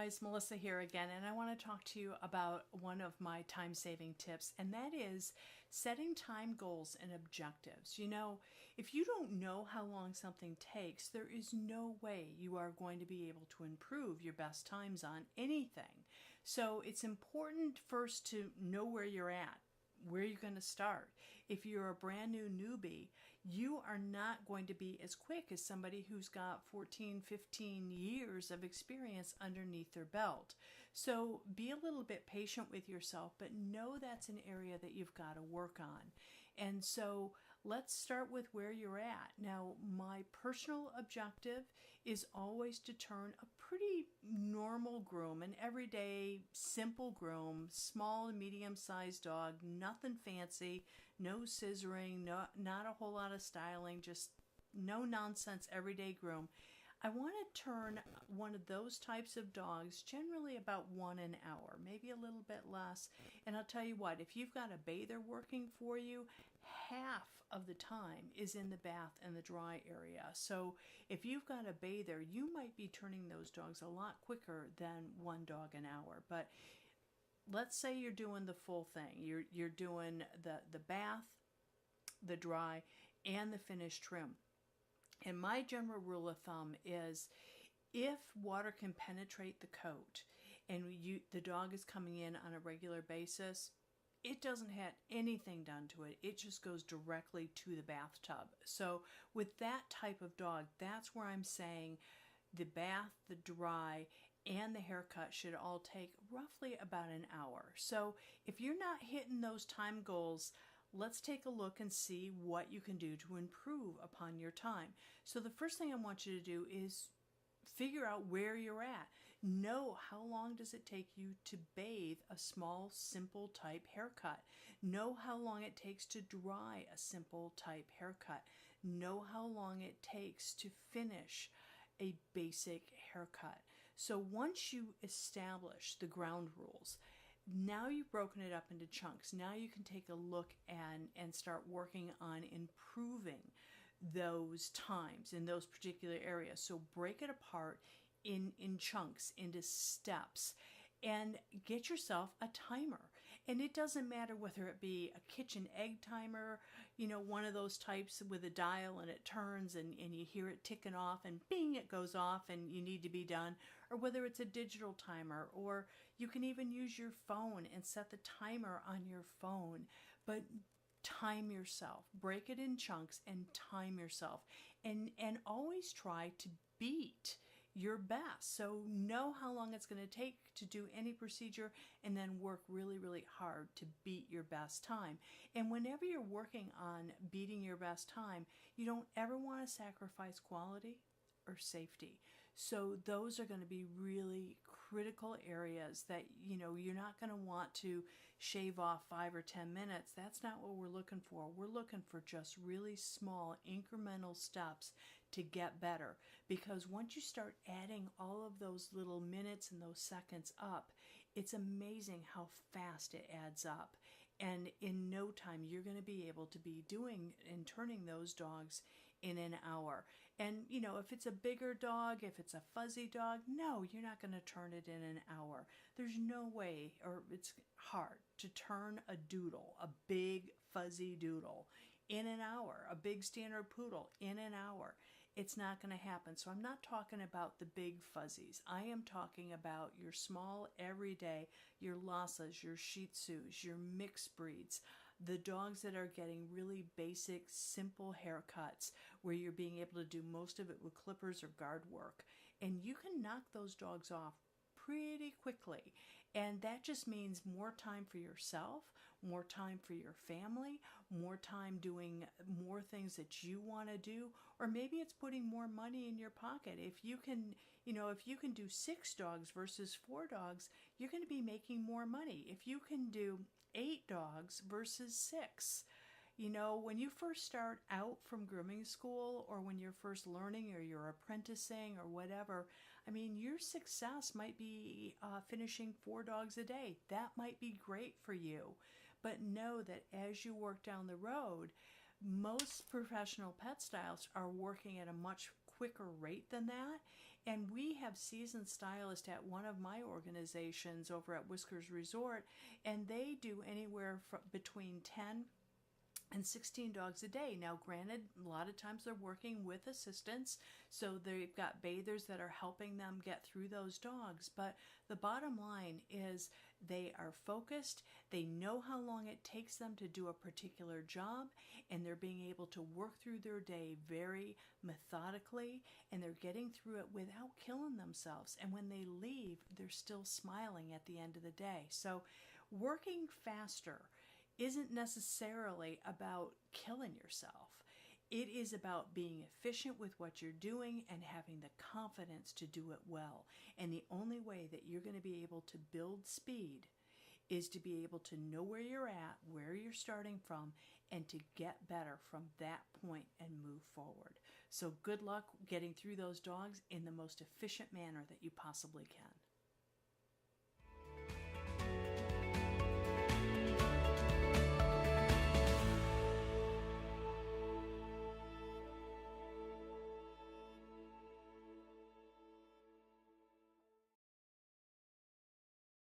guys, Melissa here again, and I want to talk to you about one of my time-saving tips, and that is setting time goals and objectives. You know, if you don't know how long something takes, there is no way you are going to be able to improve your best times on anything. So it's important first to know where you're at. Where you're going to start. If you're a brand new newbie, you are not going to be as quick as somebody who's got 14, 15 years of experience underneath their belt. So be a little bit patient with yourself, but know that's an area that you've got to work on. And so let's start with where you're at. Now, my personal objective is always to turn a pretty normal groom, an everyday simple groom, small and medium-sized dog, nothing fancy, no scissoring, not a whole lot of styling, just no nonsense everyday groom. I want to turn one of those types of dogs generally about 1 an hour, maybe a little bit less. And I'll tell you what, if you've got a bather working for you, half of the time is in the bath and the dry area. So if you've got a bather, you might be turning those dogs a lot quicker than 1 dog an hour. But let's say you're doing the full thing. You're doing the bath, the dry, and the finished trim. And my general rule of thumb is if water can penetrate the coat and the dog is coming in on a regular basis, it doesn't have anything done to it. It just goes directly to the bathtub. So with that type of dog, that's where I'm saying the bath, the dry, and the haircut should all take roughly about an hour. So if you're not hitting those time goals, let's take a look and see what you can do to improve upon your time. So the first thing I want you to do is figure out where you're at. Know how long does it take you to bathe a small, simple type haircut. Know how long it takes to dry a simple type haircut. Know how long it takes to finish a basic haircut. So once you establish the ground rules, now you've broken it up into chunks. Now you can take a look and start working on improving those times in those particular areas. So break it apart in chunks, into steps, and get yourself a timer. And it doesn't matter whether it be a kitchen egg timer, you know, one of those types with a dial and it turns and you hear it ticking off and bing, it goes off and you need to be done, or whether it's a digital timer, or you can even use your phone and set the timer on your phone. But time yourself, break it in chunks and time yourself, and always try to beat your best. So know how long it's going to take to do any procedure and then work really, really hard to beat your best time. And whenever you're working on beating your best time, you don't ever want to sacrifice quality or safety. So those are going to be really critical areas that, you know, you're not going to want to shave off 5 or 10 minutes. That's not what we're looking for. We're looking for just really small incremental steps to get better. Because once you start adding all of those little minutes and those seconds up, it's amazing how fast it adds up. And in no time, you're going to be able to be doing and turning those dogs in an hour. And, you know, if it's a bigger dog, if it's a fuzzy dog, no, you're not going to turn it in an hour. There's no way, or it's hard to turn a doodle, a big fuzzy doodle, in an hour, a big standard poodle in an hour. It's not going to happen. So I'm not talking about the big fuzzies. I am talking about your small, everyday, your Lhasas, your Shih Tzus, your mixed breeds, the dogs that are getting really basic, simple haircuts where you're being able to do most of it with clippers or guard work. And you can knock those dogs off pretty quickly. And that just means more time for yourself, more time for your family, more time doing more things that you want to do, or maybe it's putting more money in your pocket. If you can, you know, if you can do 6 dogs versus 4 dogs, you're going to be making more money. If you can do 8 dogs versus 6, you know, when you first start out from grooming school, or when you're first learning, or you're apprenticing, or whatever, I mean, your success might be finishing 4 dogs a day. That might be great for you. But know that as you work down the road, most professional pet stylists are working at a much quicker rate than that. And we have seasoned stylists at one of my organizations over at Whiskers Resort, and they do anywhere from between 10 and 16 dogs a day. Now, granted, a lot of times they're working with assistants, so they've got bathers that are helping them get through those dogs. But the bottom line is they are focused, they know how long it takes them to do a particular job, and they're being able to work through their day very methodically, and they're getting through it without killing themselves. And when they leave, they're still smiling at the end of the day. So working faster isn't necessarily about killing yourself. It is about being efficient with what you're doing and having the confidence to do it well. And the only way that you're going to be able to build speed is to be able to know where you're at, where you're starting from, and to get better from that point and move forward. So good luck getting through those dogs in the most efficient manner that you possibly can.